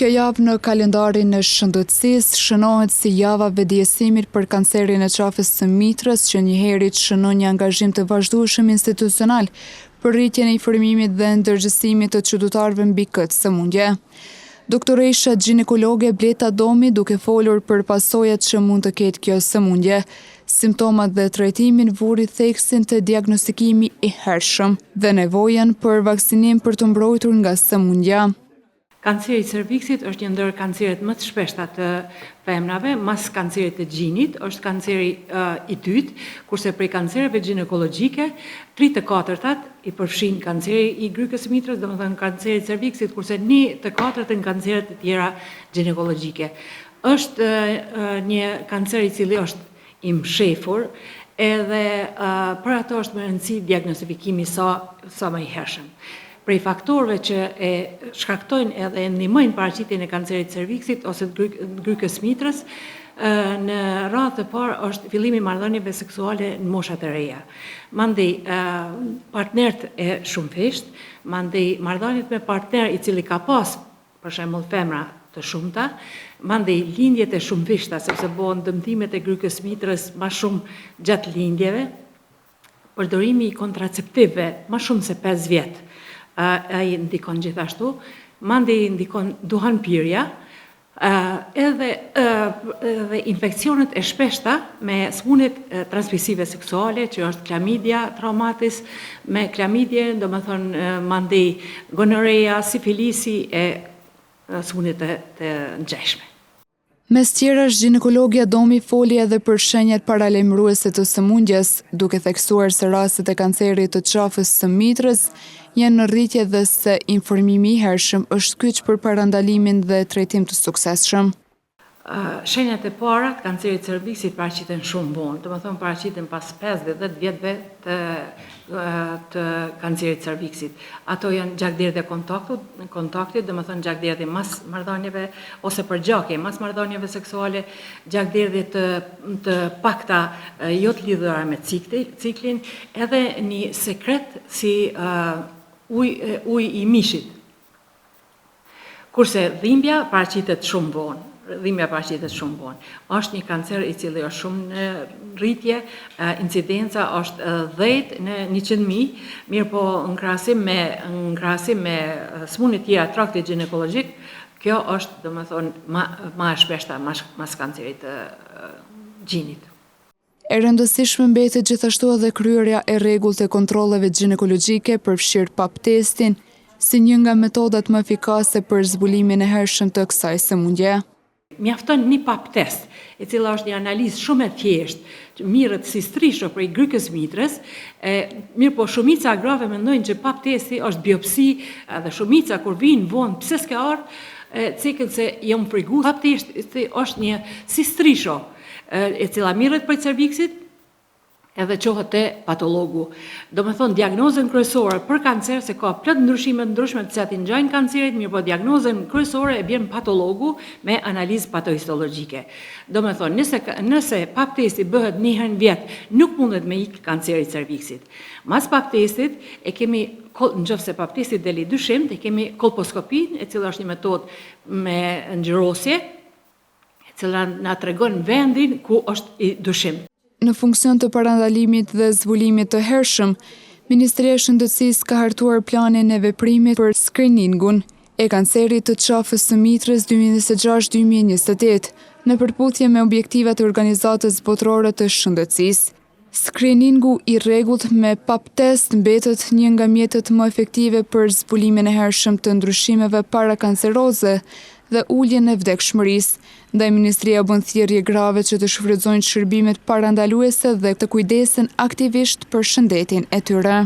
Kjo javë në kalendarin e shëndetësisë shënohet si java vëdjesimit për kancerin e qafës së mitrës, që njëherët shënon një angazhim të vazhdueshëm institucional për rritjen e informimit dhe ndërgjegjësimit të qytetarëve mbi këtë sëmundje. Doktoresha gjinekologe Bleta Domi, duke folur për pasojat që mund të ketë kjo sëmundje, simptomat dhe trajtimin, vuri theksin të diagnostikimi i hershëm dhe nevojën për vaksinim për të mbrojtur nga sëmundja. Kanceri i cerviksit është një ndër kanceret më të shpeshta të femrave, mas kancerit të gjinit, është kanceri i dytë, kurse prej kancereve gjinekologjike, 3/4 i përfshin kanceri i grykës së mitrës, domethënë kanceri i cerviksit, kurse 1/4 kanceret të tjera gjinekologjike. Është një kancer i cili është i mshefur, edhe për ato është më rëndësi diagnostifikimi sa më i hershëm. Prej faktorëve që e shkaktojnë edhe ndihmojnë paraqitjen e kancerit të cerviksit ose të grykës mitrës, në radhë të parë është fillimi i marrëdhënieve seksuale në moshat e reja. Mandej partnerët e shumëfisht, mandej marrëdhëniet me partner i cili ka pas, për shembull femra të shumta, mandej lindjet e shumëfishta, sepse bëhen dëmtimet e grykës mitrës më shumë gjatë lindjeve, përdorimi i kontraceptivëve më shumë se 5 vjet. Ai ndikon gjithashtu, mandej ndikon duhanpirja, edhe infeksionet e shpeshta me sëmundjet transmisive seksuale, që është klamidia traumatis, me klamidje, domethënë mandej gonoreja, sifilisi e sëmundjet të ngjeshme. Mes tjerash, ginekologja Domi foli edhe për shenjat paralajmëruese të sëmundjes, duke theksuar se rastet e kancerit të qafës së mitrës janë në rritje dhe se informimi i hershëm është kyç për parandalimin dhe trajtim të suksesshëm. Shenjat e para të kancerit të cerviksit paraqiten shumë vonë, domethënë paraqiten pas 5-10 vjetëve të kancerit të cerviksit. Ato janë gjakderdhja e kontaktit, domethënë gjakderdhje mas marrëdhënieve ose përgjakje mas marrëdhënieve seksuale, gjakderdhje të pakta jo të lidhura me ciklin, edhe një sekret si uji i mishit. Kurse dhimbja paraqitet shumë vonë. Është një kancer i cili është shumë në rritje, incidenca është 10 në 100.000, mirë po në krahasim me sëmundjet tjera traktit ginekologjik, kjo është domethënë më e shpeshta mas kancerit të gjinit. E rëndësishme mbetet gjithashtu edhe kryerja e rregullt e kontrolleve ginekologjike, përfshirë pap testin, si një nga metodat më efikase për zbulimin e hershëm të kësaj sëmundje. Mjafton një pap test, e cila është një analizë shumë e thjeshtë, mirët si strisho për i grykës mitrës, mirë po shumica grave mendojnë që pap testi është biopsi, dhe shumica kur vinë vonë pse s'ka ardhur, cikën se jam frigu. Pap testi është një si strisho, e cila mirët për i cerviksit, edhe qohet te patologu. Domethënë diagnozën kryesore për kancer, se ka plot ndryshime të ndryshme të cilat i ngjajnë kancerit, mirë po diagnozën kryesore e bën patologu me analizë patohistologjike. Domethënë nëse pap testi bëhet një herë në vit, nuk mundet me ik kanceri i cerviksit. Mas pap testit e kemi, nëse pap testi deli dyshim, e kemi kolposkopinë, e cila është një metodë me ngjyrosje, e cila na tregon vendin ku është i dyshim. Në funksion të parandalimit dhe zbulimit të hershëm, Ministria e Shëndetësisë ka hartuar planin e veprimit për skriningun e kancerit të qafës së mitrës 2026-2028 në përputhje me objektivat e Organizatës Botërore të Shëndetësisë. Skriningu i rregullt me pap test mbetet një nga mjetet më efektive për zbulimin e hershëm të ndryshimeve parakanceroze dhe uljen e vdekshmërisë, ndaj Ministria bën thirrje grave që të shfrytëzojnë shërbimet parandaluese dhe të kujdesen aktivisht për shëndetin e tyre.